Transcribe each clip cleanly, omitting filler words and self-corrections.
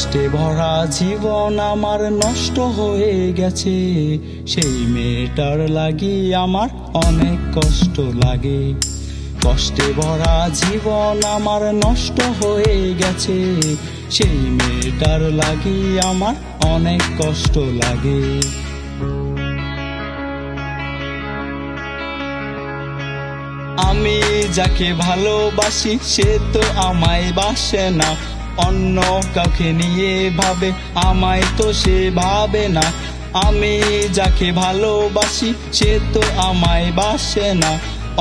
কষ্টে ভরা জীবন আমার নষ্ট হয়ে গেছে, সেই মেয়েটার লাগি আমার অনেক কষ্ট লাগে। কষ্টে ভরা জীবন আমার নষ্ট হয়ে গেছে, সেই মেয়েটার লাগি আমার অনেক কষ্ট লাগে। আমি যাকে ভালোবাসি সে তো আমায় বাসে না, অন্য কাউকে নিয়ে ভাবে, আমায় তো সে ভাবে না। আমি যাকে ভালোবাসি সে তো আমায় বাসে না,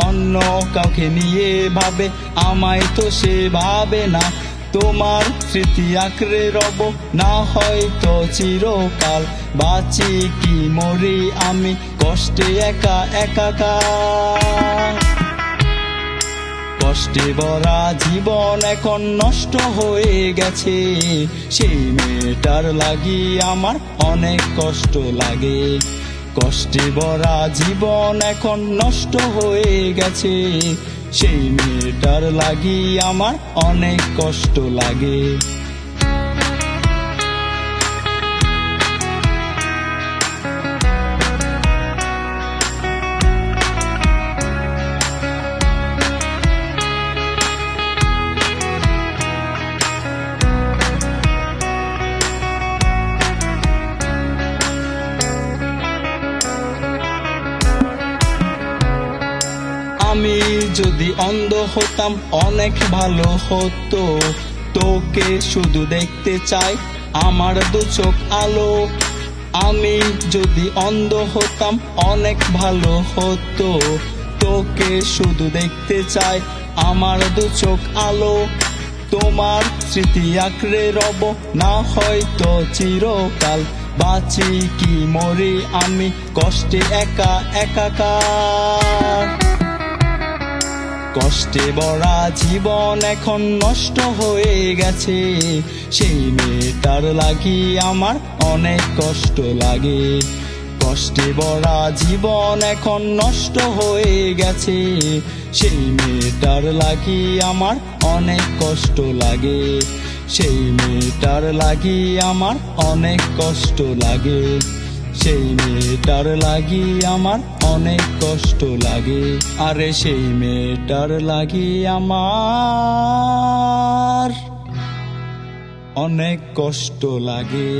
অন্য কাউকে নিয়ে ভাবে, আমায় তো সে ভাবে না। তোমার স্মৃতি আঁকড়ে রব না হয়তো চিরকাল, বাঁচি কি মরি আমি কষ্টে একা একাকার। কষ্টে ভরা জীবন এখন নষ্ট হয়ে গেছে, সেই মেয়েটার লাগি আমার অনেক কষ্ট লাগে। কষ্টে ভরা জীবন এখন নষ্ট হয়ে গেছে, সেই মেয়েটার লাগি আমার অনেক কষ্ট লাগে। আমি যদি অন্ধ হতাম অনেক ভালো হতো, তোকে শুধু দেখতে চাই আমার দু চোখ আলো। আমি যদি অন্ধ হতাম অনেক ভালো হতো, তোকে শুধু দেখতে চাই আমার দু চোখ আলো। তোমার স্মৃতি আঁকড়ে রব না হয়তো চিরকাল, বাঁচি কি মরি আমি কষ্টে একা একাকার। কষ্টে ভরা জীবন এখন নষ্ট হয়ে গেছে, সেই মেয়েটার লাগি আমার অনেক কষ্ট লাগে। কষ্টে ভরা জীবন এখন নষ্ট হয়ে গেছে, সেই মেয়েটার লাগি আমার অনেক কষ্ট লাগে। সেই মেয়েটার লাগি আমার অনেক কষ্ট লাগে, সেই মেয়েটার লাগি আমার অনেক কষ্ট লাগে। আরে সেই মেয়েটার লাগি আমার অনেক কষ্ট লাগে।